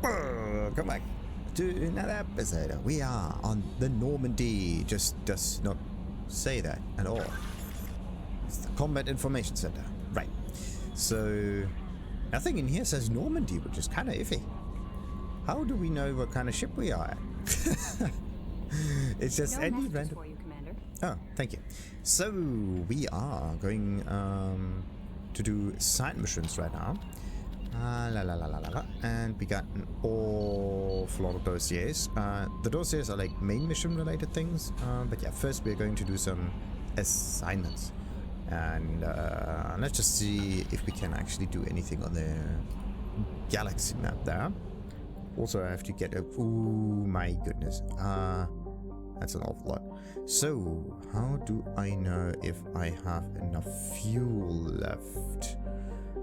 Come back to another episode. We are on the Normandy. Just does not say that at all. It's the Combat Information Center. Right. So, nothing in here says Normandy, which is kind of iffy. How do we know what kind of ship we are at? It's just No any messages random... for you, Commander. Oh, thank you. So, we are going to do side missions right now. And we got an awful lot of dossiers. The dossiers are like main mission related things. But yeah, first we're going to do some assignments. And let's just see if we can actually do anything on the galaxy map there. Also, I have to get a... Ooh, my goodness. That's an awful lot. So, how do I know if I have enough fuel left?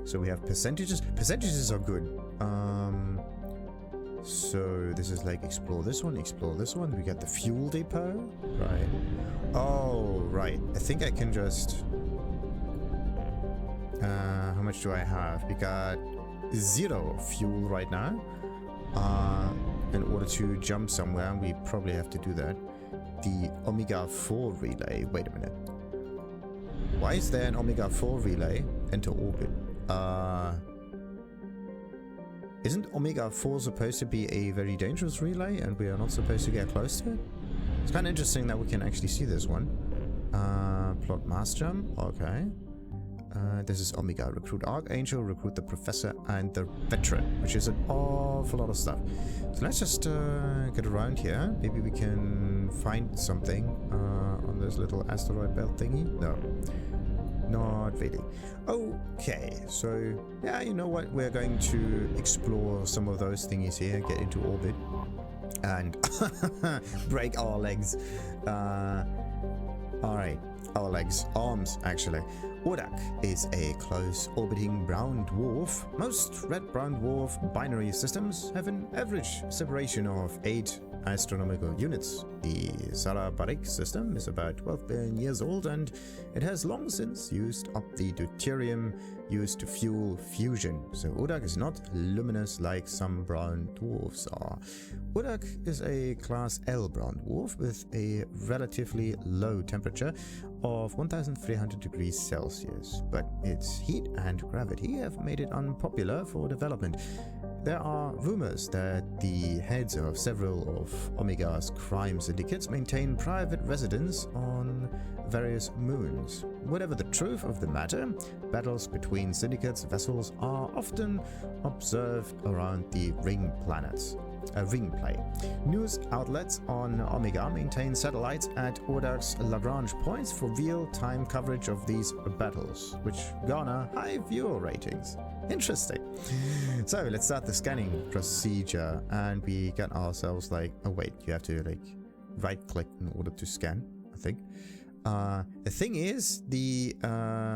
So we have percentages. Percentages are good. So this is like explore this one, explore this one. We got the fuel depot. Right. Oh, right. I think I can just... how much do I have? We got 0 fuel right now. In order to jump somewhere, we probably have to do that. The Omega 4 relay. Wait a minute. Why is there an Omega 4 relay? Enter orbit. Isn't Omega 4 supposed to be a very dangerous relay and we are not supposed to get close to it? It's kind of interesting that we can actually see this one. Plot mass jump. Okay. This is Omega. Recruit Archangel, recruit the Professor and the Veteran, which is an awful lot of stuff. So let's just get around here. Maybe we can find something on this little asteroid belt thingy. No. Not really. Okay, so yeah, you know what? We're going to explore some of those thingies here, get into orbit, and break our legs. Alright, our legs. Arms, actually. Urdak is a close orbiting brown dwarf. Most red-brown dwarf binary systems have an average separation of 8 astronomical units. The Sarabarik system is about 12 billion years old and it has long since used up the deuterium used to fuel fusion. So Urdak is not luminous like some brown dwarfs are. Urdak is a class L brown dwarf with a relatively low temperature of 1300 degrees Celsius, but its heat and gravity have made it unpopular for development. There are rumors that the heads of several of Omega's crime syndicates maintain private residence on various moons. Whatever the truth of the matter, battles between syndicates' vessels are often observed around the ring planets. Ring play. News outlets on Omega maintain satellites at Urdak's Lagrange points for real-time coverage of these battles, which garner high viewer ratings. Interesting. So let's start the scanning procedure, and we get ourselves like... Oh wait, you have to like right-click in order to scan, I think. The thing is, the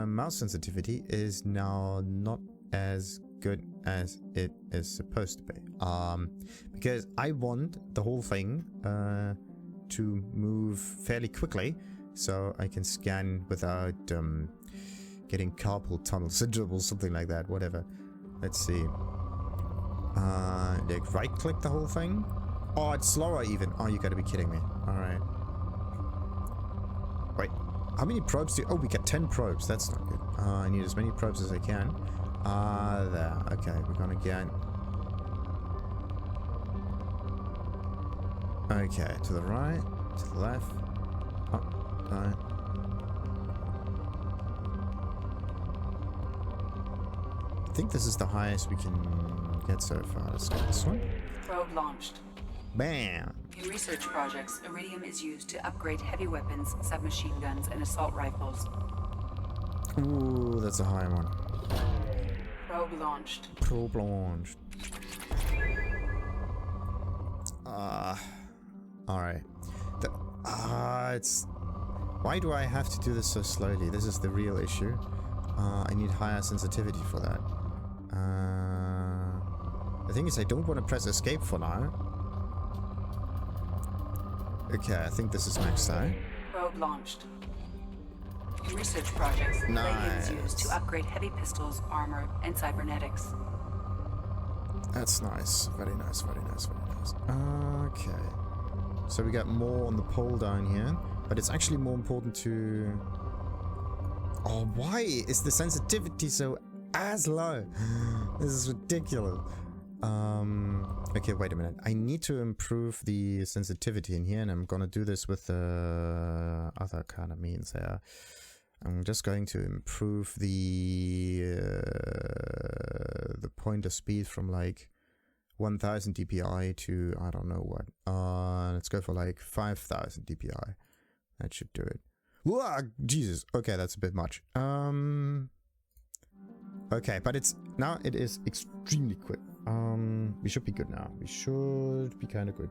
mouse sensitivity is now not as good as it is supposed to be. Because I want the whole thing to move fairly quickly, so I can scan without getting carpal tunnel syndrome or something like that. Whatever. Let's see. Like right-click the whole thing. Oh, it's slower even. Oh, you gotta be kidding me. All right. Wait, how many probes do... Oh, we got 10 probes. That's not good. I need as many probes as I can. There. Okay, we're gonna get... Okay, to the right, to the left. Up, right. I think this is the highest we can get so far. Let's get this one. Probe launched. Bam! In research projects, iridium is used to upgrade heavy weapons, submachine guns, and assault rifles. Ooh, that's a high one. Probe launched. Probe launched. Alright. It's... Why do I have to do this so slowly? This is the real issue. I need higher sensitivity for that. The thing is, I don't want to press escape for now. Okay, I think this is maxed out. Probe launched. In research projects, nice. iridium is used to upgrade heavy pistols, armor, and cybernetics. That's nice. Very nice, very nice, very nice. Okay. So we got more on the pole down here. But it's actually more important to... Oh, why is the sensitivity so as low? This is ridiculous. Okay, wait a minute. I need to improve the sensitivity in here, and I'm gonna do this with other kind of means here. I'm just going to improve the pointer speed from like 1000 dpi to I don't know what. Let's go for like 5000 dpi. That should do it. Whoa, Jesus. Okay, that's a bit much. Okay, but it is extremely quick. We should be good now. We should be kind of good.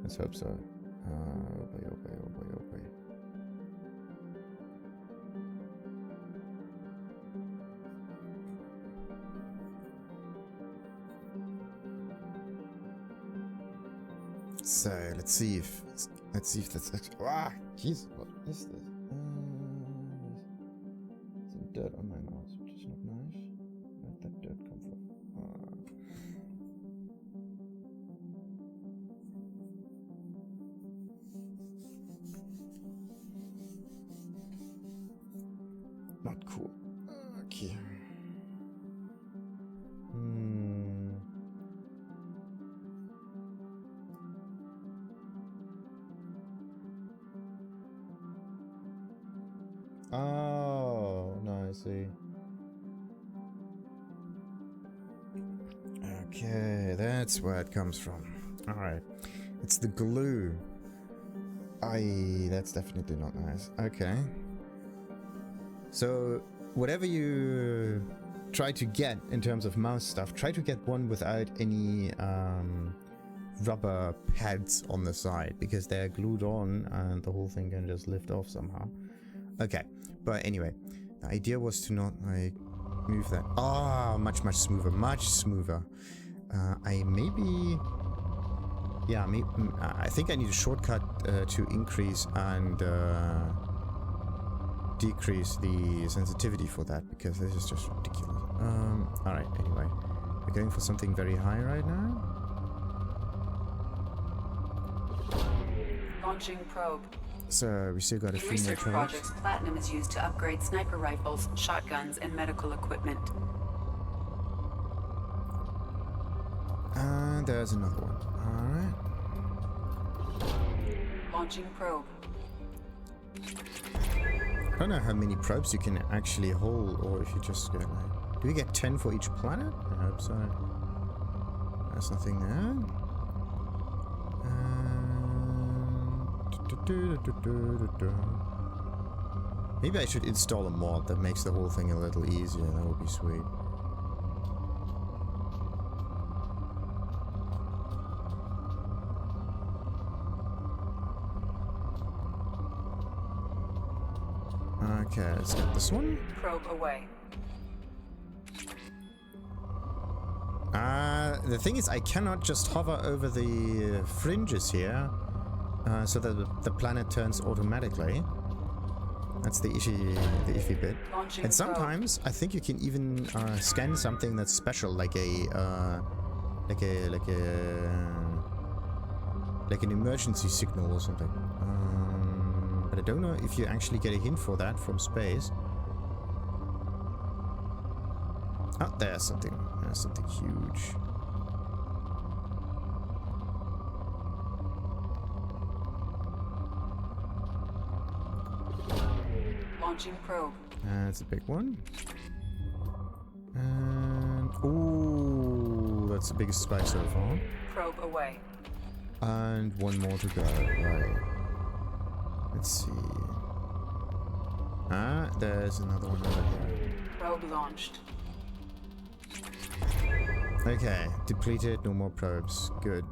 Let's hope so. Oh boy, oh boy, oh boy, oh boy. So let's see if that's actually. Ah, jeez, what is this? Some dirt on my mouse, which is not nice. Where'd that dirt come from? Not cool. Okay. Oh, no, I see. Okay, that's where it comes from. Alright. It's the glue. That's definitely not nice. Okay. So, whatever you try to get in terms of mouse stuff, try to get one without any rubber pads on the side, because they're glued on and the whole thing can just lift off somehow. Okay, but anyway, the idea was to not like move that. Ah, much smoother, much smoother. I think I need a shortcut to increase and decrease the sensitivity for that, because this is just ridiculous. All right. Anyway, we're going for something very high right now. Launching probe. So we still got a few more research probes. projects, platinum is used to upgrade sniper rifles, shotguns, and medical equipment. And there's another one. Alright. Launching probe. I don't know how many probes you can actually hold, or if you just get like... Do we get 10 for each planet? I hope so. There's nothing there. Maybe I should install a mod that makes the whole thing a little easier. That would be sweet. Okay, let's get this one. Probe away. The thing is, I cannot just hover over the fringes here, so that the planet turns automatically. That's the iffy bit. Launching and sometimes I think you can even scan something that's special, like an emergency signal or something. But I don't know if you actually get a hint for that from space. Oh, there's something. There's something huge. Launching probe. That's a big one. And ooh, that's the biggest spike so far. Probe away. And one more to go. Right. Let's see. Ah, there's another one over here. Probe launched. Okay, depleted, no more probes. Good.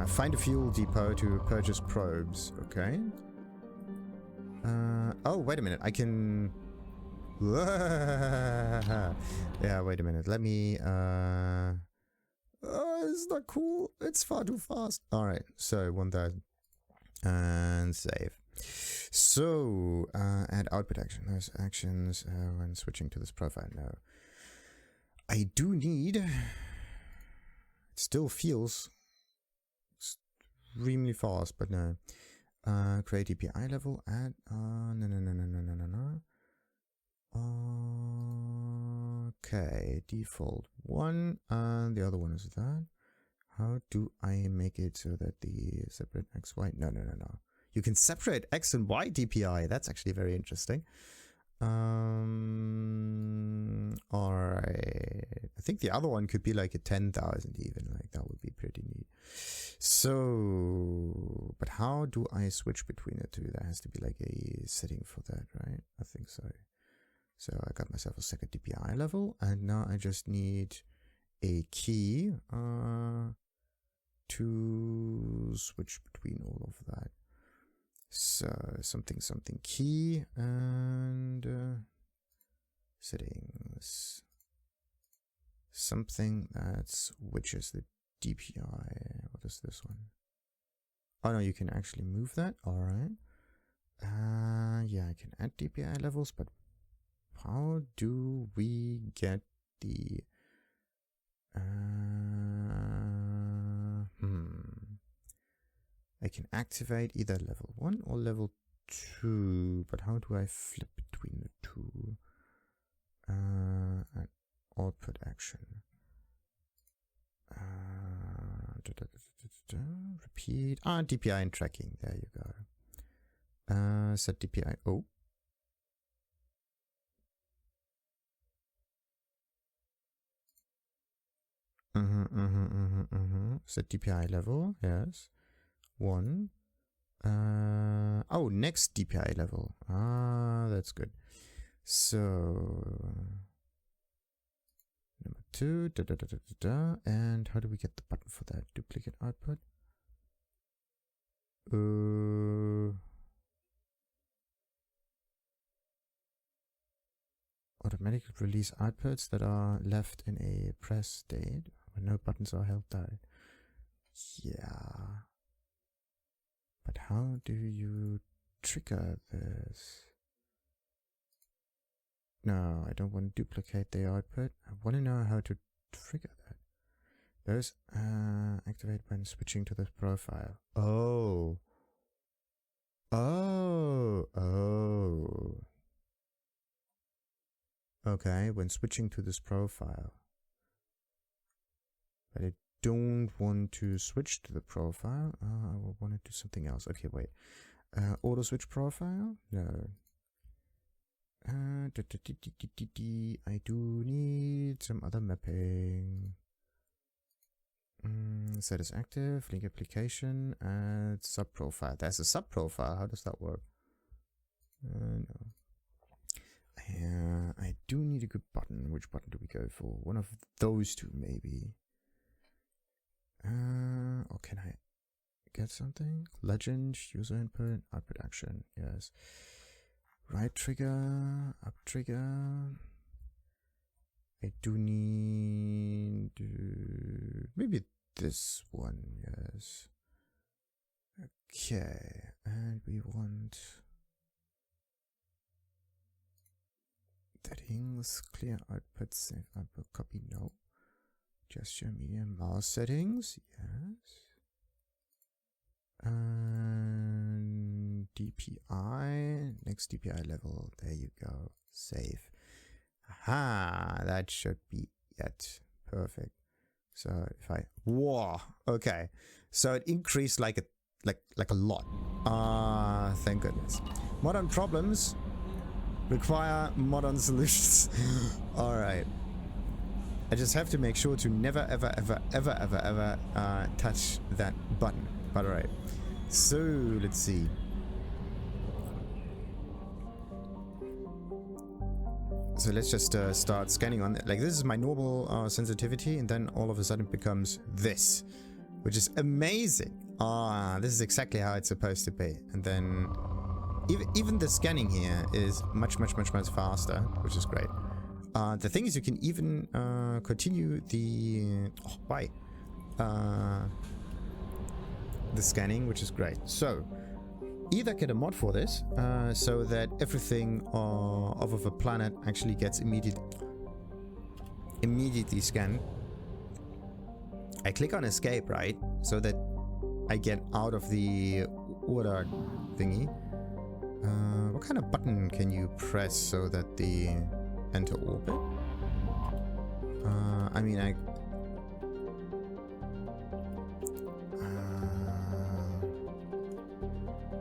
Find a fuel depot to purchase probes. Okay. Oh, wait a minute. I can... Yeah, wait a minute. Let me... Oh, it's not cool. It's far too fast. Alright, so 1000. And save. So, add output action. Those actions when switching to this profile. No. I do need... It still feels extremely fast, but no. Create DPI level, add... no. Okay, default 1, and the other one is that. How do I make it so that the separate X, Y? No. You can separate X and Y DPI. That's actually very interesting. Alright. I think the other one could be like a 10,000 even. Like that would be pretty neat. So, but how do I switch between the two? There has to be like a setting for that, right? I think so. So I got myself a second DPI level, and now I just need a key to switch between all of that. So something key and settings. Something that switches the DPI. What is this one? Oh no, you can actually move that. All right. Yeah, I can add DPI levels, but how do we get the I can activate either level 1 or level 2, but how do I flip between the two? An output action. Repeat. DPI and tracking. There you go. Set DPI. Oh. Set DPI level, yes. 1. Oh, next DPI level. That's good. So number 2. And how do we get the button for that? Duplicate output. Automatically release outputs that are left in a press state when no buttons are held down. Yeah. But how do you trigger this? No, I don't want to duplicate the output. I want to know how to trigger that. Those activate when switching to this profile. Oh. Okay, when switching to this profile. But I don't want to switch to the profile. I will want to do something else. Okay, wait. Auto switch profile? No. I do need some other mapping. Set as active, link application, and sub profile. There's a sub profile. How does that work? No. I do need a good button. Which button do we go for? One of those two, maybe. Or can I get something? Legend, user input, output action. Yes. Right trigger, up trigger. I do need maybe this one. Yes. Okay, and we want settings, clear output, save output, copy, no. Gesture, medium, mouse settings, yes. And DPI, next DPI level, there you go, save. Aha, that should be it. Perfect. So if I, whoa, okay. So it increased like a lot. Thank goodness. Modern problems require modern solutions. All right. I just have to make sure to never, ever touch that button. But all right. So let's see. So let's just start scanning on it. Like this is my normal sensitivity, and then all of a sudden it becomes this, which is amazing. This is exactly how it's supposed to be. And then even the scanning here is much faster, which is great. The thing is, you can even continue the the scanning, which is great. So either get a mod for this, so that everything off of a planet actually gets immediately scanned. I click on escape, right? So that I get out of the Urdak thingy. What kind of button can you press so that the enter orbit? I mean,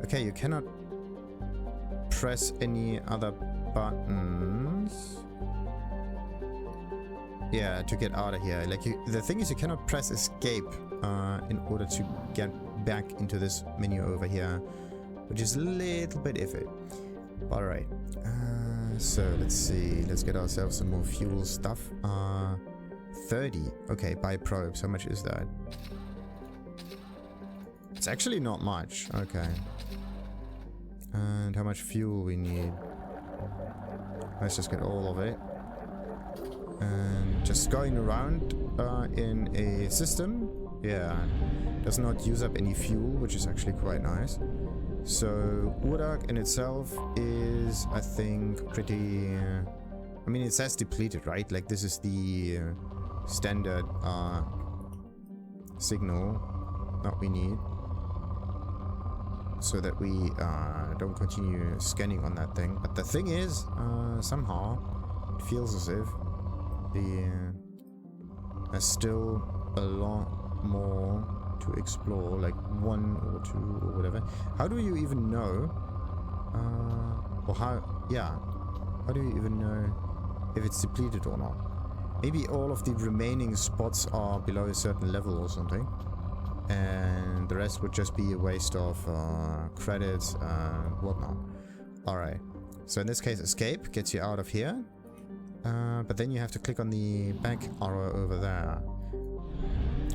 okay, you cannot press any other buttons. Yeah, to get out of here. Like, the thing is, you cannot press escape in order to get back into this menu over here, which is a little bit iffy. Alright, so let's see. Let's get ourselves some more fuel stuff. 30. Okay, by probes. How much is that? It's actually not much. Okay. And how much fuel we need? Let's just get all of it. And just going around in a system, yeah, does not use up any fuel, which is actually quite nice. So Urdak in itself is, I think, pretty... I mean, it says depleted, right? Like, this is the standard signal that we need, so that we don't continue scanning on that thing. But the thing is, somehow it feels as if there's still a lot more to explore, like 1 or 2 or whatever. How do you even know? Or how do you even know if it's depleted or not? Maybe all of the remaining spots are below a certain level or something, and the rest would just be a waste of credits and whatnot. Alright, so in this case, escape gets you out of here, but then you have to click on the back arrow over there.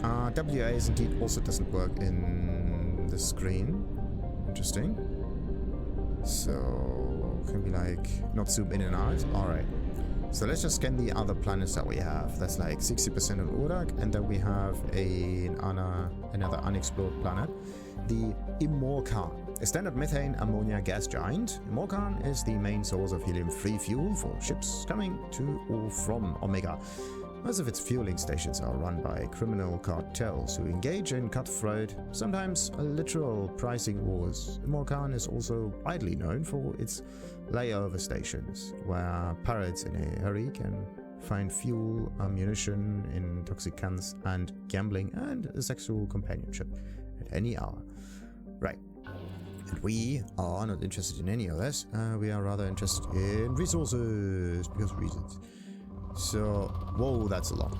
WAs indeed also doesn't work in the screen. Interesting. So can we like not zoom in and out? Alright. So let's just scan the other planets that we have. That's like 60% on Urdak, and then we have another unexplored planet, the Imorkan, a standard methane ammonia gas giant. Imorkan is the main source of helium-free fuel for ships coming to or from Omega. Most of its fueling stations are run by criminal cartels who engage in cutthroat, sometimes literal pricing wars. Imorkan is also widely known for its layover stations, where pirates in a hurry can find fuel, ammunition, intoxicants, and gambling, and sexual companionship at any hour. Right. And we are not interested in any of this. We are rather interested in resources, because reasons. So, whoa, that's a lot.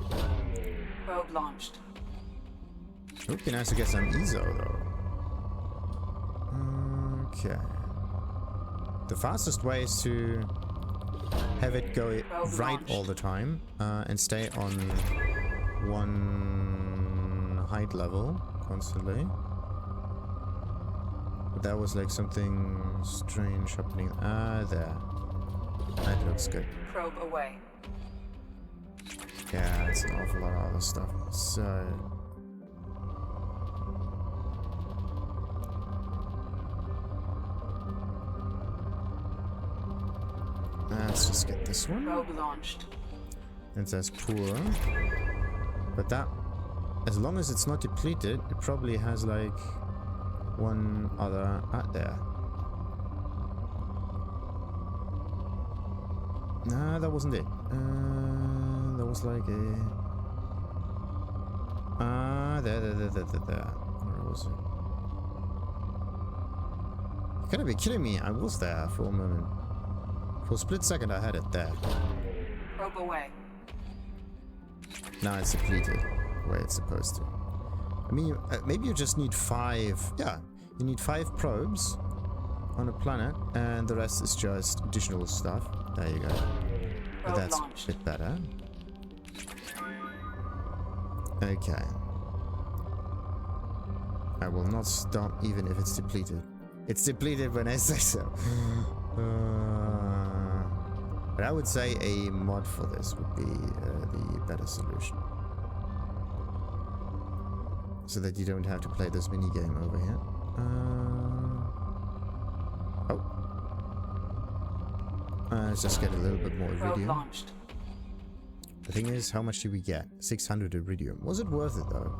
Probe launched. It would be nice to get some ESO, though. Okay. The fastest way is to have it go right all the time and stay on one height level constantly. But that was like something strange happening. There. That looks good. Probe away. Yeah, it's an awful lot of other stuff. So... let's just get this one. Probe launched. It says poor. But that, as long as it's not depleted, it probably has like one other there. Nah, that wasn't it. That was like a... there. Where was it? You gotta be kidding me. I was there for a moment. For a split second I had it there. Probe away. Now it's depleted the way it's supposed to. I mean, maybe you just need 5... Yeah, you need 5 probes on a planet, and the rest is just additional stuff. There you go. But that's launched. A bit better. Okay. I will not stop even if it's depleted. It's depleted when I say so. But I would say a mod for this would be the better solution. So that you don't have to play this mini game over here. Let's just get a little bit more iridium. The thing is, how much did we get? 600 iridium. Was it worth it though?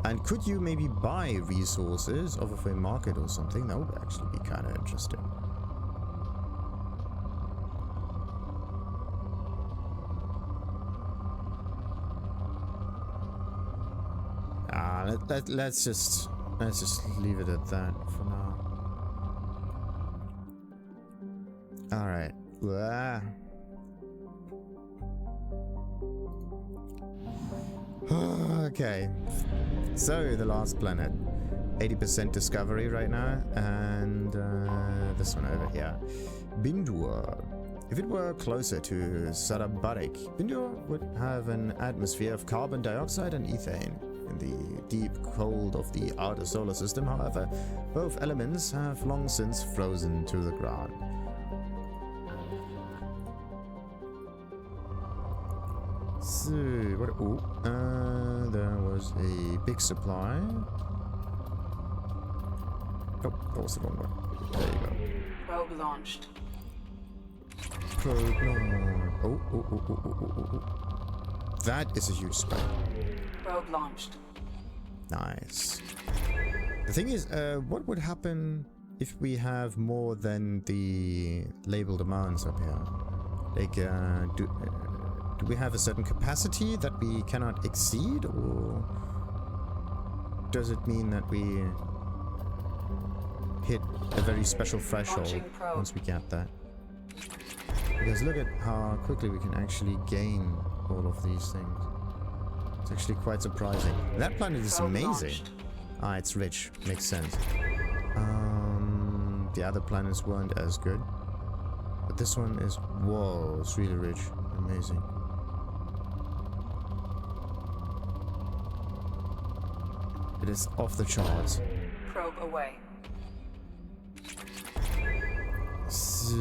And could you maybe buy resources off of a market or something? That would actually be kind of interesting. Let's just leave it at that for now. All right. Okay. So the last planet, 80% discovery right now, and this one over here, Bindur. If it were closer to Sarabarik, Bindur would have an atmosphere of carbon dioxide and ethane. In the deep cold of the outer solar system, however, both elements have long since frozen to the ground. So, what? Oh, there was a big supply. Oh, that was the wrong one. There you go. Probe launched. Probe launched. Oh. That is a huge spike. Probe launched. Nice. The thing is, what would happen if we have more than the labeled amounts up here? Like, do we have a certain capacity that we cannot exceed, or does it mean that we hit a very special threshold once we get that? Because look at how quickly we can actually gain all of these things. It's actually quite surprising. That planet is amazing. Ah, it's rich. Makes sense. The other planets weren't as good. But this one is... Whoa, it's really rich. Amazing. It is off the charts. Probe away. So,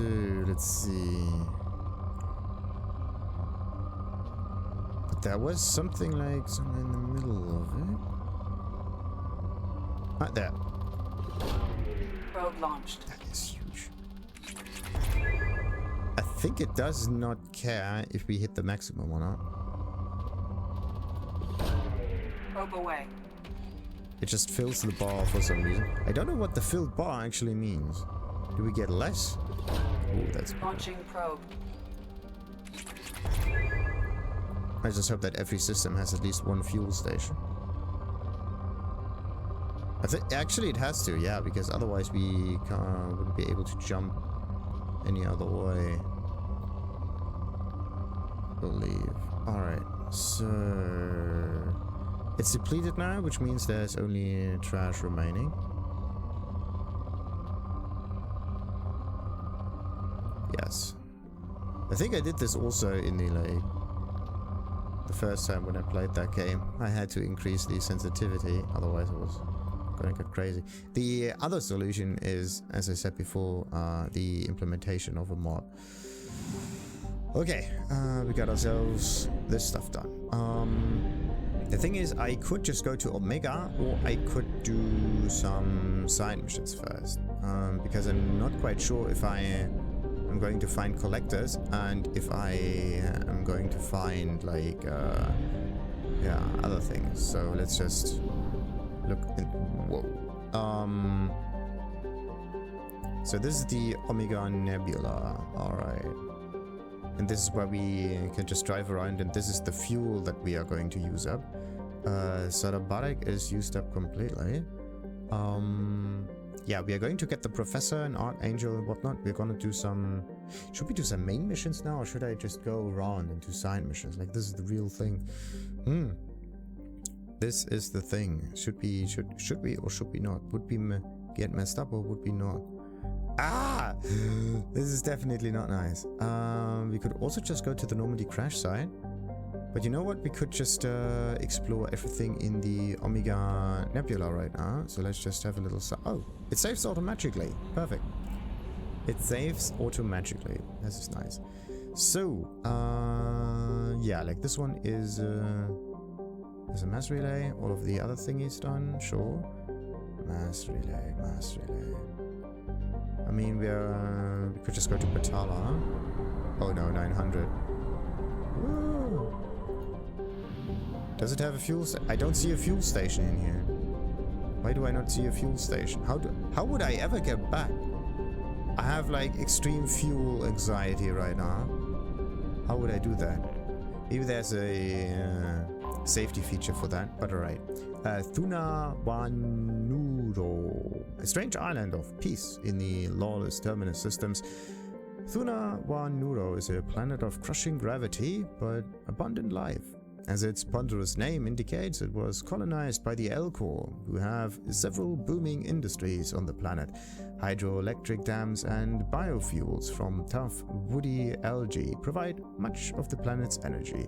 let's see. But there was something like somewhere in the middle of it. Right there. Probe launched. That is huge. I think it does not care if we hit the maximum or not. Probe away. It just fills the bar for some reason. I don't know what the filled bar actually means. Do we get less? Oh, that's launching probe. I just hope that every system has at least one fuel station. I think actually it has to, yeah, because otherwise we wouldn't be able to jump any other way. I believe. All right, so it's depleted now, which means there's only trash remaining. Yes. I think I did this also in the first time when I played that game. I had to increase the sensitivity, otherwise I was going to get crazy. The other solution is, as I said before, the implementation of a mod. Okay, we got ourselves this stuff done. The thing is, I could just go to Omega, or I could do some side missions first, because I'm not quite sure if I'm going to find collectors, and if I am going to find like yeah, other things. So let's just look in. Whoa. So this is the Omega Nebula. All right. And this is where we can just drive around, and this is the fuel that we are going to use up. Sarabarik is used up completely. Yeah, we are going to get the Professor and Archangel and whatnot. We're gonna do some... Should we do some main missions now, or should I just go around and do side missions? Like, this is the real thing. This is the thing. Should we or should we not? Would we get messed up or would we not? Ah! This is definitely not nice. We could also just go to the Normandy crash site. But you know what? We could just explore everything in the Omega Nebula right now. So let's just have a little... Oh, it saves automatically. Perfect. It saves automatically. This is nice. So, yeah, like this one is... there's a mass relay. All of the other thingies done. Sure. Mass relay, mass relay. I mean, we could just go to Batala. Oh no, 900. Woo. Does it have a fuel station? I don't see a fuel station in here. Why do I not see a fuel station? How would I ever get back? I have like extreme fuel anxiety right now. How would I do that? Maybe there's a safety feature for that, but alright. Thunawanuro, a strange island of peace in the lawless terminus systems. Thunawanuro is a planet of crushing gravity, but abundant life. As its ponderous name indicates, it was colonized by the Elcor, who have several booming industries on the planet. Hydroelectric dams and biofuels from tough, woody algae provide much of the planet's energy.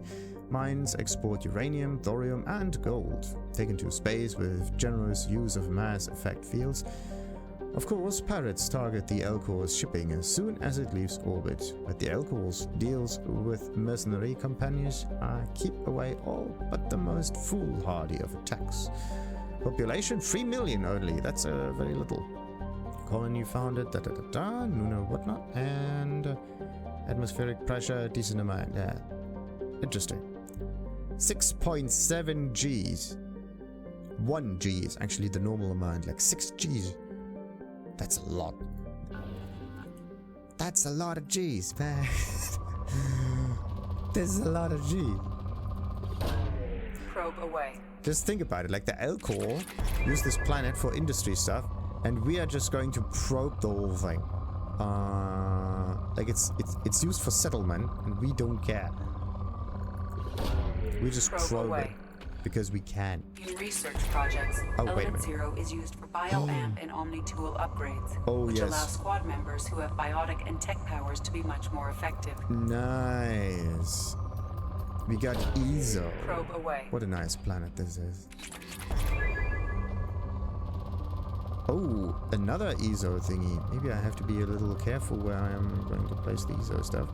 Mines export uranium, thorium, and gold, taken to space with generous use of mass effect fields. Of course, pirates target the Elcor's shipping as soon as it leaves orbit, but the Elcor's deals with mercenary companions keep away all but the most foolhardy of attacks. Population 3 million only, that's very little. Colony founded, Nuna whatnot, and atmospheric pressure, decent amount, yeah. Interesting. 6.7 Gs. 1 G is actually the normal amount, like 6 Gs. That's a lot. That's a lot of G's, man. This is a lot of G. Probe away. Just think about it, like the Elcor use this planet for industry stuff, and we are just going to probe the whole thing. Like it's used for settlement, and we don't care. We just probe it. Because we can. In research projects, Element 0 is used for BioAmp and Omni-tool upgrades, which allow squad members who have biotic and tech powers to be much more effective. Nice. We got ESO. Probe away. What a nice planet this is. Oh, another ESO thingy. Maybe I have to be a little careful where I am going to place the ESO stuff.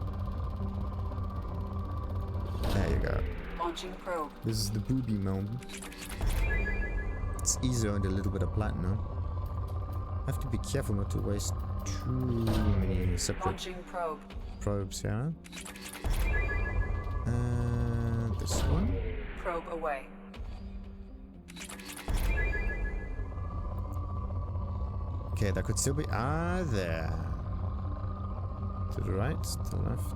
There you go. Launching probe. This is the booby mountain. It's ESO and a little bit of platinum. I have to be careful not to waste too many separate launching probe. Probes, yeah. And this one. Probe away. Okay, that could still be there. To the right, to the left,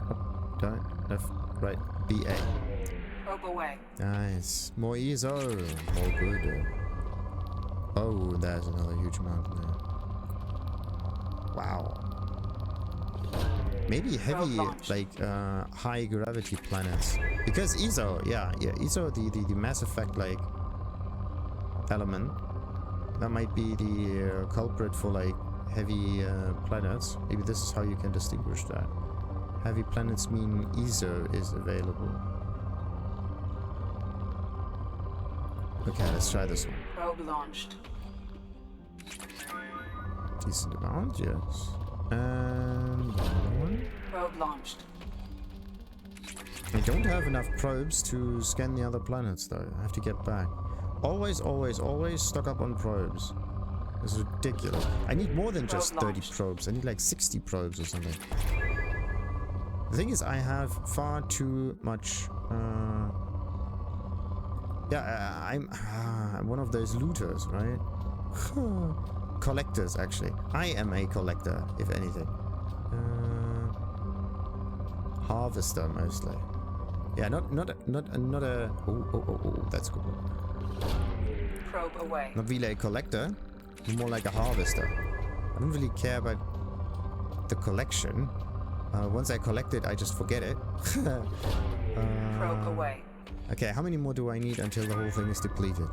up, down, left, right, BA. Probe away. Nice. More ESO. More good. Oh, there's another huge mountain there. Wow. Maybe heavy, like, high gravity planets. Because ESO, yeah, ESO, the Mass Effect, like, element. That might be the culprit for, like, heavy planets. Maybe this is how you can distinguish that. Heavy planets mean ESO is available. Okay, let's try this one. Probe launched. Decent amount, yes. And another one. Probe launched. I don't have enough probes to scan the other planets, though. I have to get back. Always, always, always stock up on probes. This is ridiculous. I need more than just 30 probes. I need like 60 probes or something. The thing is, I have far too much... I'm one of those looters, right? Collectors, actually. I am a collector, if anything. Harvester, mostly. Yeah, not a. Oh, that's cool. Probe away. Not really a collector, more like a harvester. I don't really care about the collection. Once I collect it, I just forget it. Probe away. Okay, how many more do I need until the whole thing is depleted?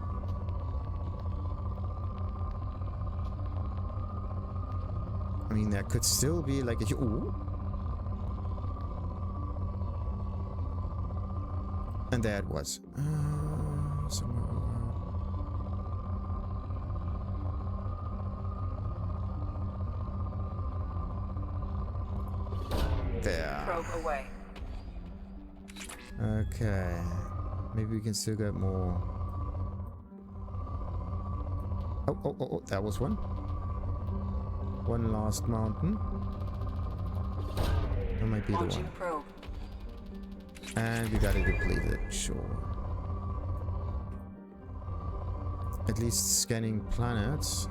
I mean, there could still be like a... Ooh. And there it was. Somewhere over. There. Probe away. Okay. Maybe we can still get more. Oh, that was one. One last mountain. That might be the one. Probe. And we got it depleted, sure. at least scanning planets.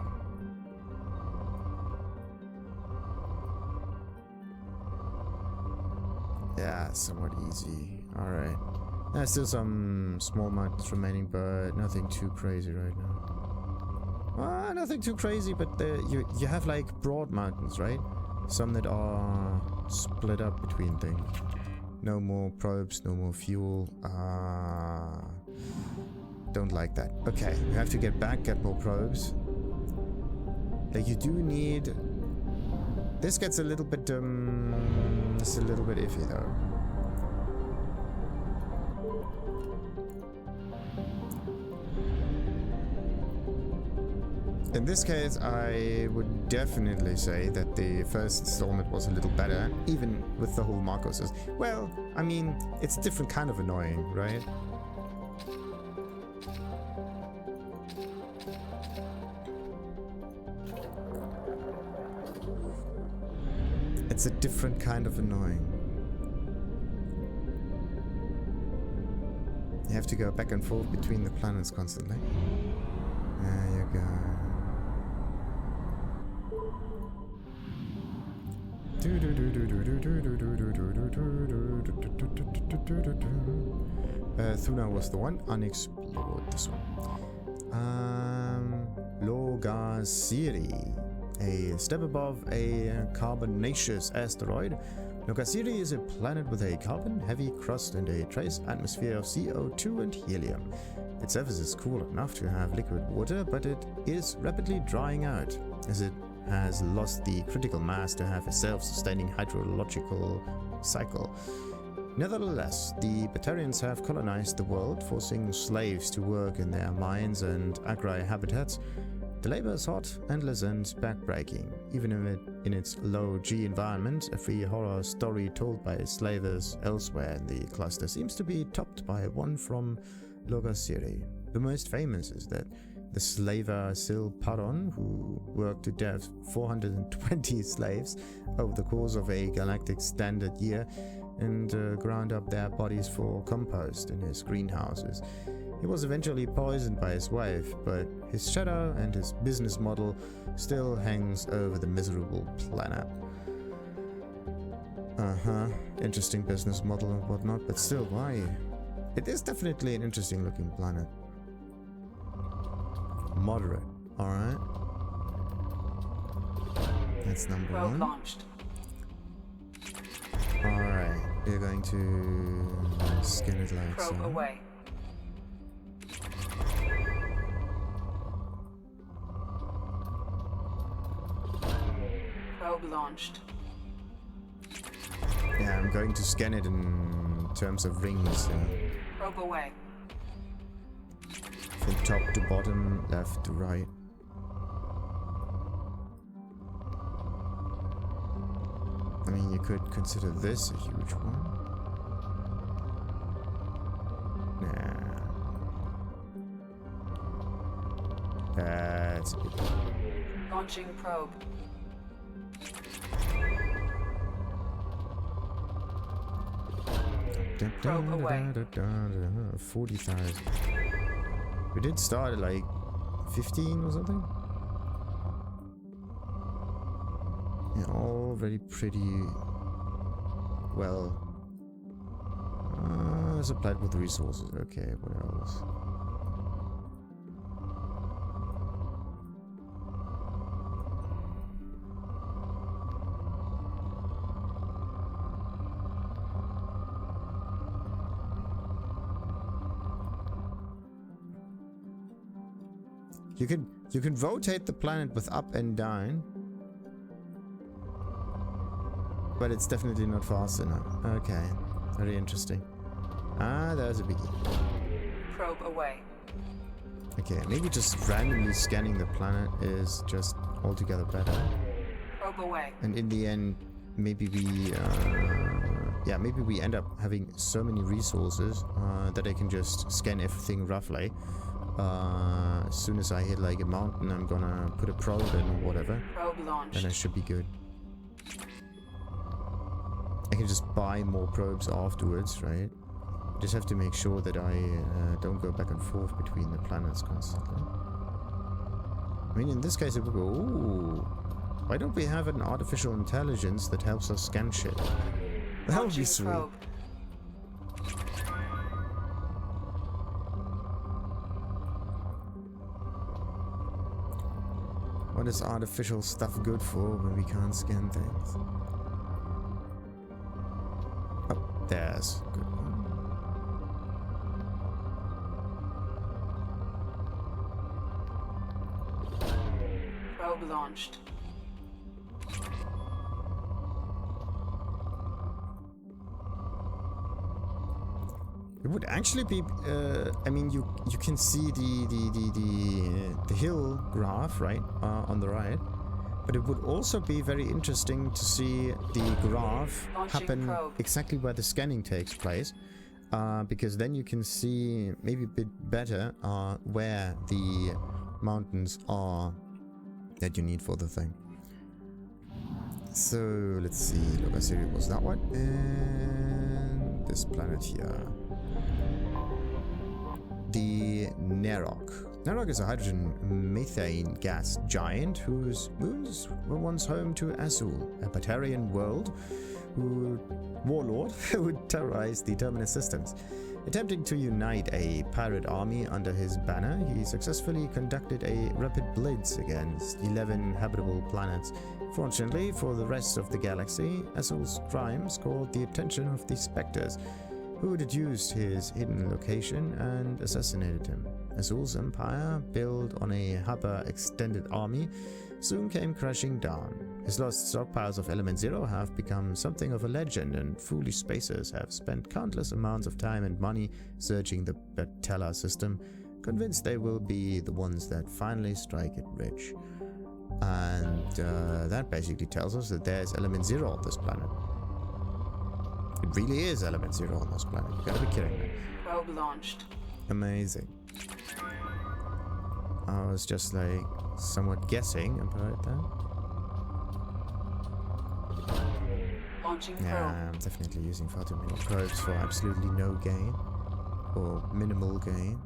Yeah, somewhat easy. Alright. There's still some small mountains remaining, but nothing too crazy right now. Nothing too crazy, but you have like broad mountains, right? Some that are split up between things. No more probes, no more fuel. Don't like that. Okay, we have to get back, get more probes. Like you do need... This gets a little bit, it's a little bit iffy though. In this case, I would definitely say that the first installment was a little better, even with the whole Marco system. Well, I mean, it's a different kind of annoying, right? It's a different kind of annoying. You have to go back and forth between the planets constantly. There you go. Thuna was the one, unexplored this one. Logasiri. A step above a carbonaceous asteroid, Logasiri is a planet with a carbon-heavy crust and a trace atmosphere of CO2 and helium. Its surface is cool enough to have liquid water, but it is rapidly drying out, as it has lost the critical mass to have a self-sustaining hydrological cycle. Nevertheless, the Batarians have colonized the world, forcing slaves to work in their mines and agri-habitats. The labor is hot, endless, and backbreaking. Even in its low-G environment, every horror story told by slavers elsewhere in the cluster seems to be topped by one from Logasiri. The most famous is that the slaver Silparon, who worked to death 420 slaves over the course of a galactic standard year and ground up their bodies for compost in his greenhouses. He was eventually poisoned by his wife, but his shadow and his business model still hangs over the miserable planet. Interesting business model and whatnot, but still, why? It is definitely an interesting looking planet. Moderate, alright. That's number one. Launched. Alright, we're going to skin it like so. Probe away. Probe launched. Yeah, I'm going to scan it in terms of rings. Probe away. From top to bottom, left to right. I mean, you could consider this a huge one. Nah. That's a big one. Launching probe. Probe away. 40,000. We did start at like 15 or something. Yeah, all very pretty well. Supplied with resources. Okay, what else? You can rotate the planet with up and down, but it's definitely not fast enough. Okay, very interesting. There's a biggie. Probe away. Okay, maybe just randomly scanning the planet is just altogether better. Probe away. And in the end, maybe we end up having so many resources that I can just scan everything roughly. As soon as I hit like a mountain, I'm gonna put a probe in or whatever. Probe launched. And I should be good. I can just buy more probes afterwards, right? Just have to make sure that I don't go back and forth between the planets constantly. I mean, in this case, it would go, ooh. Why don't we have an artificial intelligence that helps us scan shit? That would be sweet. Probe. What is artificial stuff good for when we can't scan things? Oh, there's a good one. Probe launched. It would actually be, I mean, you can see the hill graph, right, on the right, but it would also be very interesting to see the graph happen exactly where the scanning takes place, because then you can see maybe a bit better where the mountains are that you need for the thing. So let's see, Logasiri was that one, and this planet here. The Nearog. Nearog is a hydrogen methane gas giant whose moons were once home to Azul, a Batarian warlord who would terrorize the Terminus systems. Attempting to unite a pirate army under his banner, he successfully conducted a rapid blitz against 11 habitable planets. Fortunately for the rest of the galaxy, Azul's crimes called the attention of the Spectres, who deduced his hidden location and assassinated him. Azul's empire, built on a hyper-extended army, soon came crashing down. His lost stockpiles of Element Zero have become something of a legend, and foolish spacers have spent countless amounts of time and money searching the Batella system, convinced they will be the ones that finally strike it rich. And that basically tells us that there's Element Zero on this planet. It really is Element Zero on this planet. You gotta be kidding me. Probe launched. Amazing. I was just like somewhat guessing about that. Launching Yeah, probe. I'm definitely using far too many probes for absolutely no gain. Or minimal gain.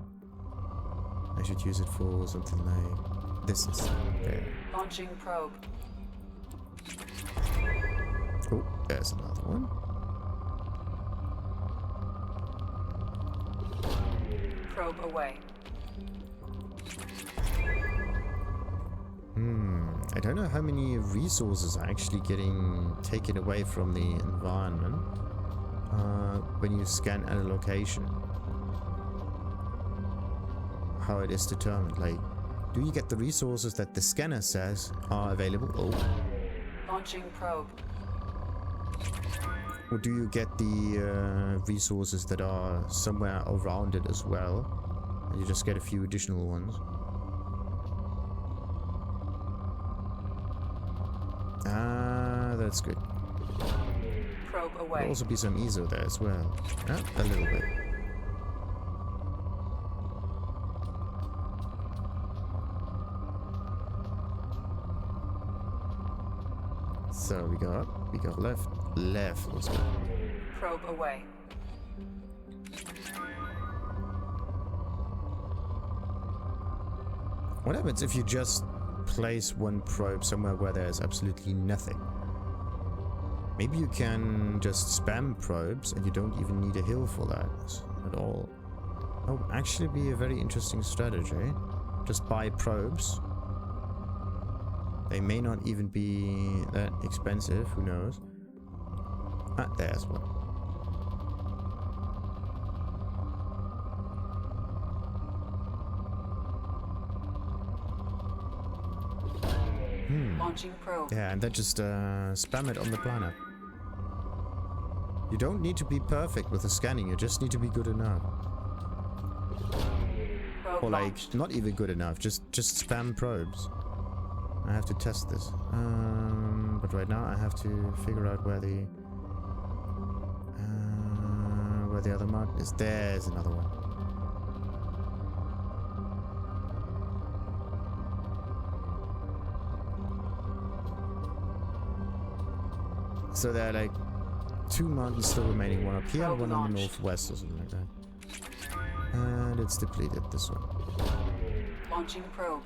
I should use it for something like this is there. Launching probe. Oh, there's another one. Probe away. I don't know how many resources are actually getting taken away from the environment when you scan at a location. How it is determined. Like, do you get the resources that the scanner says are available? Oh. Launching probe. Or do you get the resources that are somewhere around it as well? And you just get a few additional ones? Ah, that's good. Probe away. There'll also be some ESO there as well. Yeah, a little bit. So we go up, we go left, left. Let's go. Probe away. What happens if you just place one probe somewhere where there's absolutely nothing? Maybe you can just spam probes and you don't even need a hill for that at all. That would actually be a very interesting strategy. Just buy probes. They may not even be that expensive, who knows. Ah, there's one. Launching probe. Yeah, and then just spam it on the planet. You don't need to be perfect with the scanning, you just need to be good enough. Probe Or like, launched. not even good enough, just spam probes. I have to test this. But right now I have to figure out where the other mountain is. There's another one. So there are like 2 mountains still remaining, one up here and one on the northwest or something like that. And it's depleted, this one. Launching probe.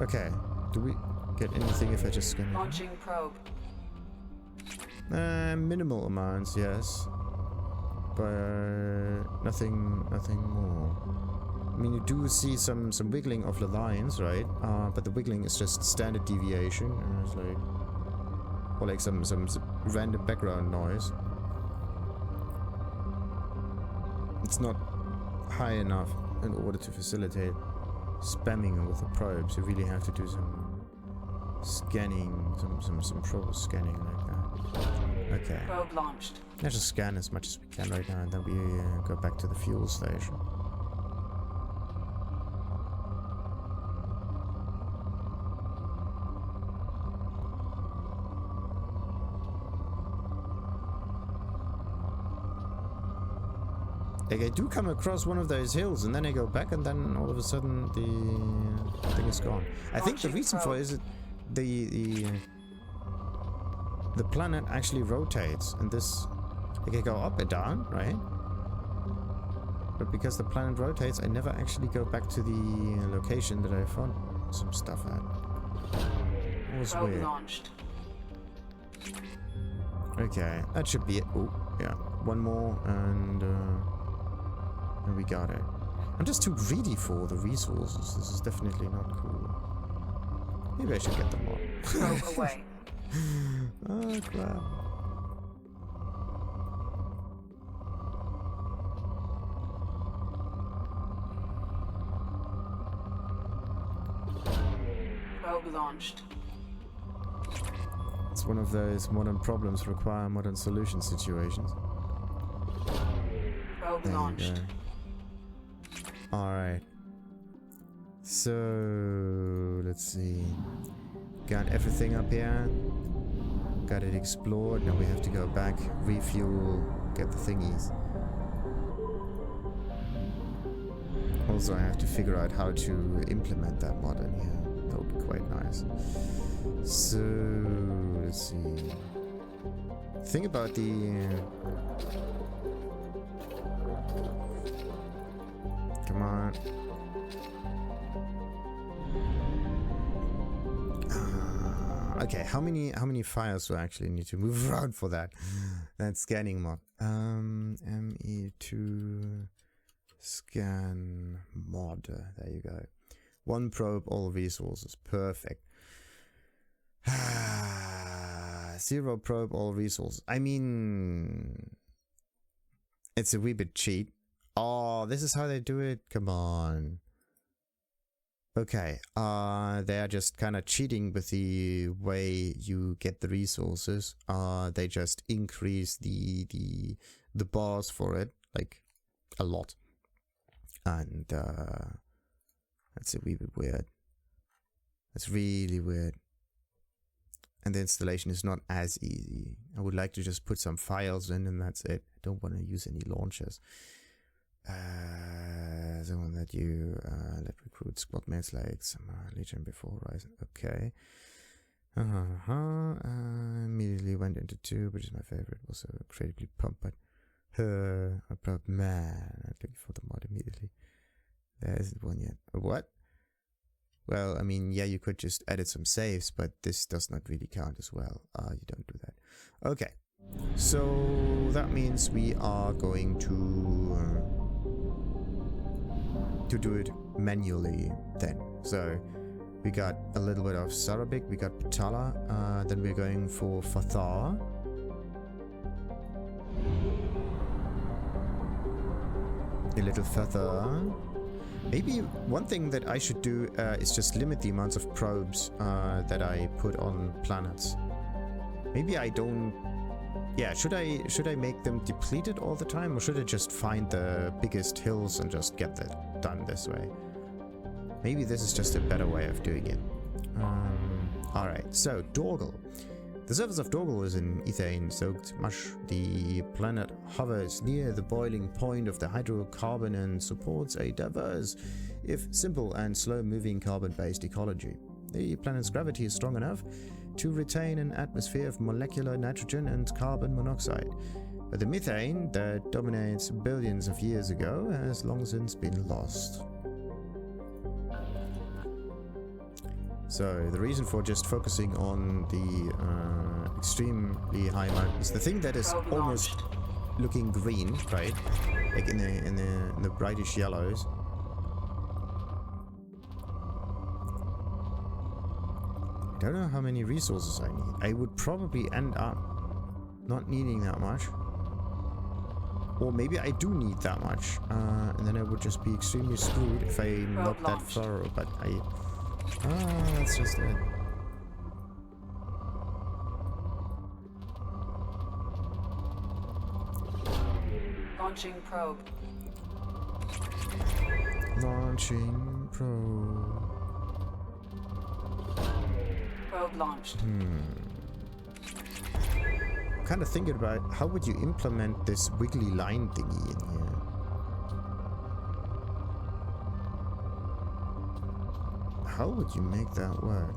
Okay. Do we get anything if I just scan it? Launching probe. Minimal amounts, yes. But nothing more. I mean, you do see some wiggling of the lines, right? But the wiggling is just standard deviation, and it's like, or like some random background noise. It's not high enough in order to facilitate spamming with the probes. You really have to do some scanning, some probe scanning like that. Okay. Probe launched. Let's just scan as much as we can right now, and then we go back to the fuel station. Like, I do come across one of those hills, and then I go back, and then all of a sudden the thing is gone. I think the reason for it is that the planet actually rotates, and this, like, I go up and down, right? But because the planet rotates, I never actually go back to the location that I found some stuff at. It was weird. Launched. Okay, that should be it. Oh, yeah, one more, and we got it. I'm just too greedy for the resources. This is definitely not cool. Maybe I should get them all. Probe away. Oh, crap. Probe launched. It's one of those modern problems require modern solution situations. Probe launched. Alright. So, let's see. Got everything up here. Got it explored. Now we have to go back, refuel, get the thingies. Also, I have to figure out how to implement that mod in here. That would be quite nice. So, let's see. Think about the... Come on. Okay, how many files do I actually need to move around for that? That scanning mod. ME2 scan mod. There you go. One probe, all resources. Perfect. 0 probe, all resources. I mean, it's a wee bit cheap. Oh, this is how they do it? Come on. Okay, they are just kind of cheating with the way you get the resources. They just increase the bars for it, like, a lot. And, that's a wee bit weird. That's really weird. And the installation is not as easy. I would like to just put some files in and that's it. I don't want to use any launchers. The one that you let recruit squad mates like some Legion before Horizon. Okay. Immediately went into 2, which is my favorite. Also incredibly pumped, but I'm proud man. I'm looking for the mod immediately. There isn't one yet. What? Well, I mean, yeah, you could just edit some saves, but this does not really count as well. You don't do that. Okay. So that means we are going to do it manually then. So we got a little bit of Sarabik, we got Patala, then we're going for Fathar. A little further. Maybe one thing that I should do is just limit the amounts of probes that I put on planets. Maybe I don't... Yeah, should I make them depleted all the time, or should I just find the biggest hills and just get that done this way? Maybe this is just a better way of doing it. Alright, so Dorgal. The surface of Dorgal is in ethane-soaked mush. The planet hovers near the boiling point of the hydrocarbon and supports a diverse, if simple and slow-moving carbon-based ecology. The planet's gravity is strong enough to retain an atmosphere of molecular nitrogen and carbon monoxide. But the methane that dominates billions of years ago has long since been lost. So the reason for just focusing on the extremely high mountains, the thing that is almost looking green, right? Like in the brightish yellows. I don't know how many resources I need. I would probably end up not needing that much. Or maybe I do need that much. And then I would just be extremely screwed if I'm not that thorough. But that's just it. Launching probe. Launching probe. Probe launched. Kind of thinking about how would you implement this wiggly line thingy in here. How would you make that work?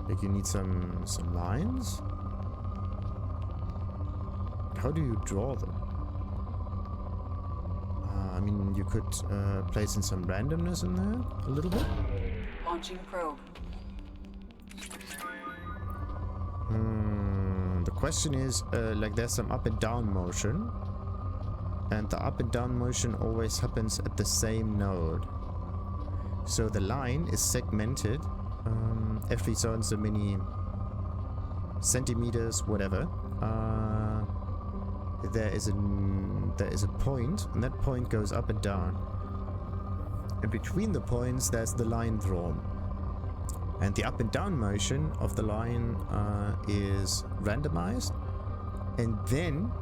Like you need some lines? How do you draw them? I mean, you could place in some randomness in there a little bit. Launching probe. The question is, like there's some up and down motion, and the up and down motion always happens at the same node. So the line is segmented every so and so many centimeters, whatever. There is a point, and that point goes up and down. And between the points, there's the line drawn. And the up and down motion of the line is randomized. And then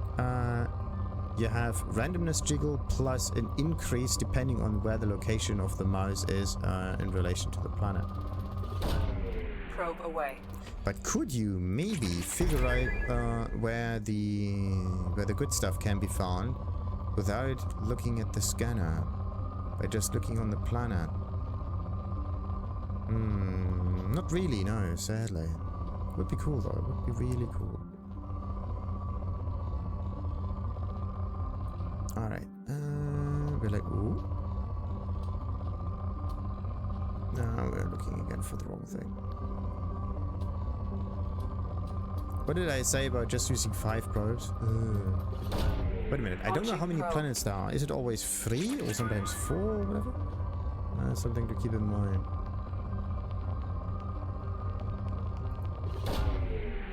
you have randomness jiggle plus an increase depending on where the location of the mouse is in relation to the planet. Probe away. But could you maybe figure out where the good stuff can be found without looking at the scanner? By just looking on the planet? Not really, no, sadly. Would be cool though, would be really cool. Alright, we're like, ooh. No, we're looking again for the wrong thing. What did I say about just using 5 probes? Wait a minute, I don't know how many planets there are. Is it always 3 or sometimes 4 or whatever? Something to keep in mind.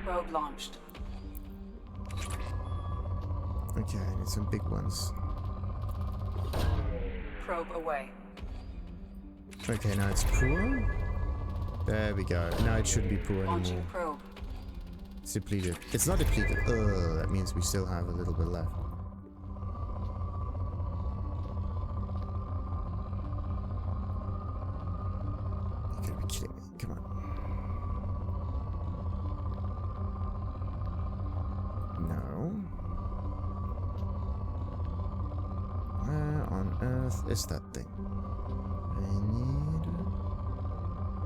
Probe launched. Okay, I need some big ones. Probe away. Okay, now it's poor. There we go. Now it shouldn't be poor Launching anymore. probe. It's depleted. It's not depleted. That means we still have a little bit left. You gotta be kidding me. Come on. No. Where on earth is that thing? I need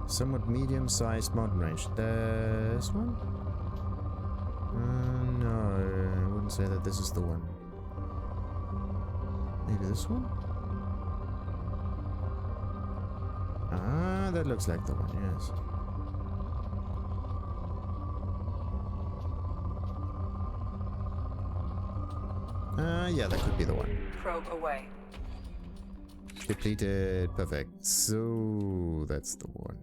a somewhat medium-sized mountain range. This one? No, I wouldn't say that this is the one. Maybe this one? Ah, that looks like the one, yes. Yeah, that could be the one. Probe away. Depleted, perfect. So, that's the one.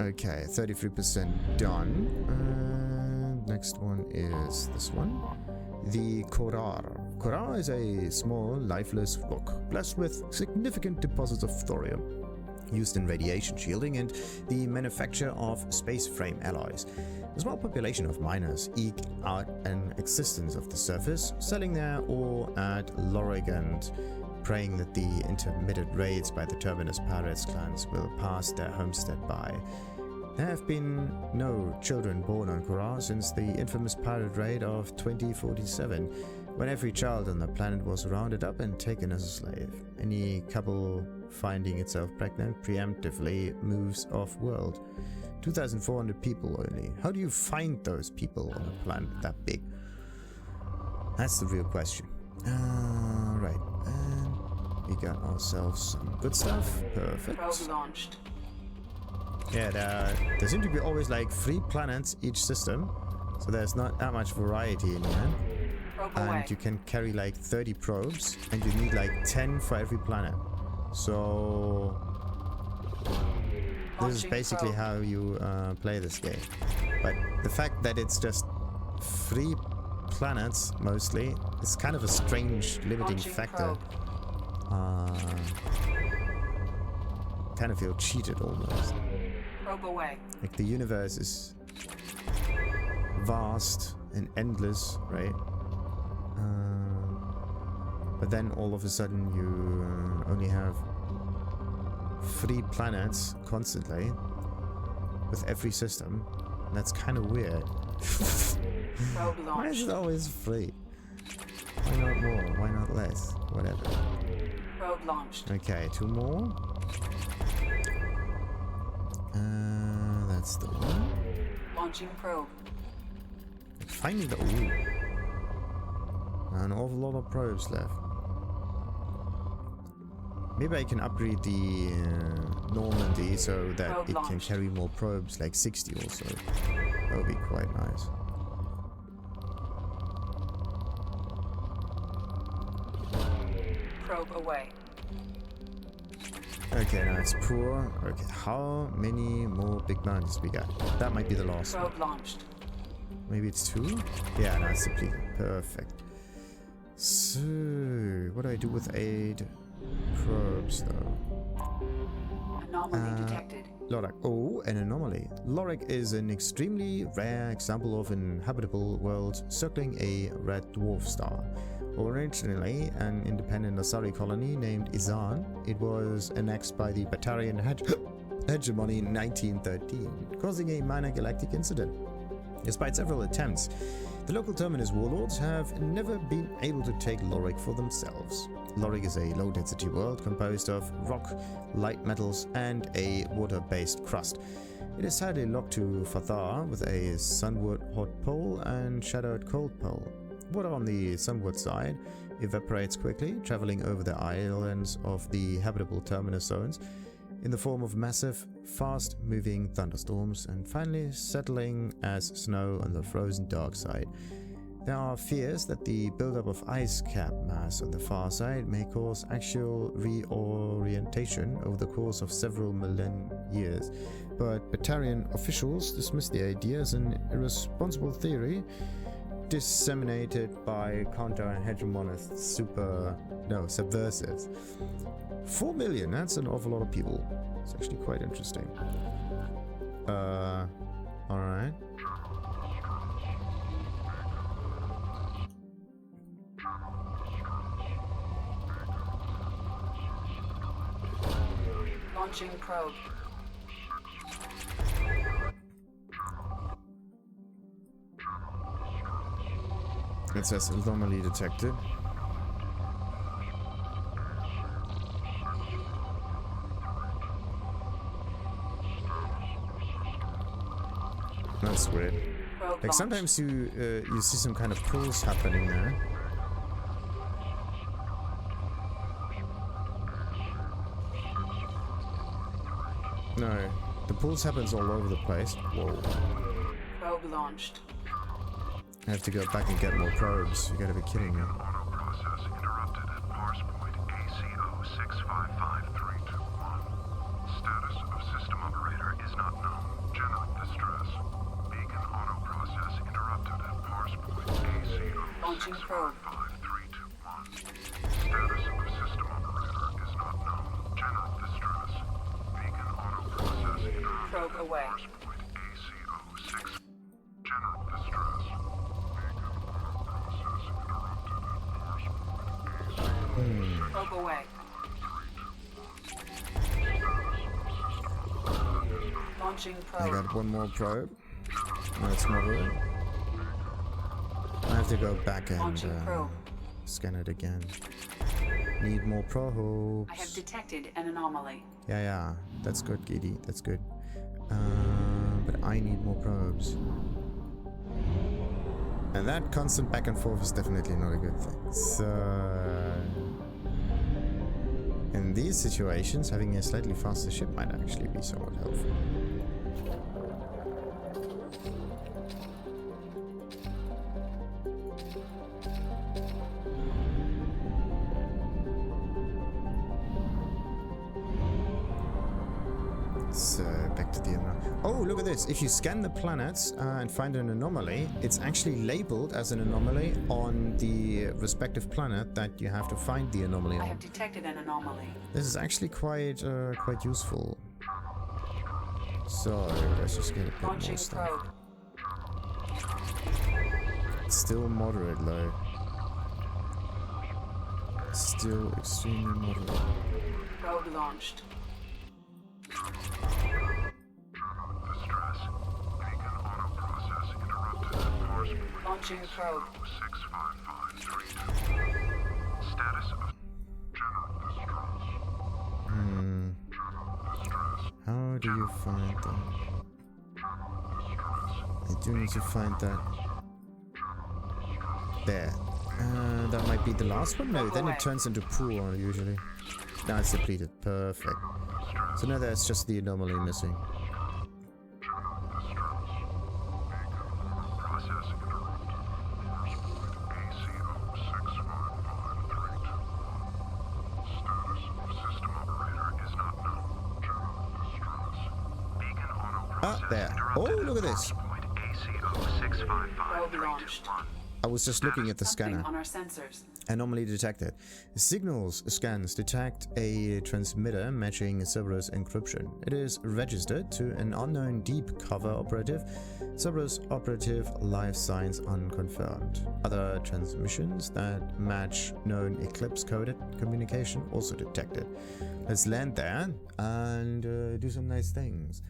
Okay, 33% done. Next one is this one. The Korar. Korar is a small, lifeless rock, blessed with significant deposits of thorium, used in radiation shielding and the manufacture of space frame alloys. A small population of miners eke out an existence of the surface, selling their ore at Lorek and praying that the intermittent raids by the Terminus pirates clans will pass their homestead by. There have been no children born on Korar since the infamous pirate raid of 2047, when every child on the planet was rounded up and taken as a slave. Any couple finding itself pregnant preemptively moves off-world. 2,400 people only. How do you find those people on a planet that big? That's the real question. Right. We got ourselves some good stuff. Perfect. Probe launched. Yeah, there seem to be always like 3 planets each system, so there's not that much variety in here. And you can carry like 30 probes, and you need like 10 for every planet. So this is basically how you play this game. But the fact that it's just 3 planets mostly is kind of a strange limiting factor. Kind of feel cheated almost. Probe away. Like the universe is vast and endless, right? But then all of a sudden you only have 3 planets constantly with every system. That's kind of weird. Why is it always 3? Why not more? Why not less? Whatever. Probe launched. Okay, 2 more. That's the one. Launching probe. Finding the... Ooh. An awful lot of probes left. Maybe I can upgrade the Normandy so that Probe it launched. can carry more probes, like 60 or so. That would be quite nice. Probe away. Okay, now it's poor. Okay, how many more big bounties we got? That might be the last one. Probe launched. Maybe it's 2? Yeah, no, it's depleted. Perfect. So, what do I do with 8 probes though? Anomaly detected. Lorek. Oh, an anomaly. Lorek is an extremely rare example of an habitable world circling a red dwarf star. Originally an independent Logasiri colony named Izan, it was annexed by the Batarian hegemony in 1913, causing a minor galactic incident. Despite several attempts, the local terminus warlords have never been able to take Lorek for themselves. Lorek is a low-density world composed of rock, light metals, and a water-based crust. It is tightly locked to Fathar with a sunward hot pole and shadowed cold pole. Water on the sunward side evaporates quickly, traveling over the islands of the habitable terminus zones in the form of massive, fast-moving thunderstorms, and finally settling as snow on the frozen dark side. There are fears that the buildup of ice cap mass on the far side may cause actual reorientation over the course of several million years, but Batarian officials dismiss the idea as an irresponsible theory disseminated by counter-hegemonists, subversives. 4 million, that's an awful lot of people. It's actually quite interesting. Alright. Launching probe. It says anomaly detected. That's weird. Like sometimes you see some kind of pulse happening there. No, the pulse happens all over the place. Whoa. Probe launched. I have to go back and get more probes. You gotta be kidding me. Process interrupted at parse point ACO655321. Status of system operator is not known. General distress. Beacon auto process interrupted at parse point ACO655321. Status of system operator is not known. General distress. Beacon auto process interrupted Probe away. at parse point ACO6. General distress. Probe away. Launching probe. I got one more probe. No, it's not really. I have to go back and scan it again. Need more probes. I have detected an anomaly. Yeah, that's good, Giddy. That's good. But I need more probes. And that constant back and forth is definitely not a good thing. So In these situations, having a slightly faster ship might actually be somewhat helpful. So, back to the anomaly. Oh, look at this. If you scan the planets and find an anomaly, it's actually labeled as an anomaly on the respective planet that you have to find the anomaly on. I have detected an anomaly. This is actually quite useful. So, let's just get a bit Launching more stuff. probe. It's still moderate low. Still extremely moderate. Probe launched. Distress. Beacon auto process interrupted at force point Launching probe. 65532. Status of general distress. General distress. How do you find that? I do need to find that. There. That might be the last one? No, then it turns into poor usually. Now it's depleted. Perfect. So now there's just the anomaly missing. General distress. Beacon process interrupted. Force point ACO 65532. Status of system operator is not known. General distress. Beacon auto process There. interrupted Oh, look at at this. force point ACO 65531. I was just looking at the Something scanner. on our sensors. Anomaly detected. Signals scans detect a transmitter matching Cerberus encryption. It is registered to an unknown deep cover operative. Cerberus operative life signs unconfirmed. Other transmissions that match known Eclipse coded communication also detected. Let's land there and do some nice things.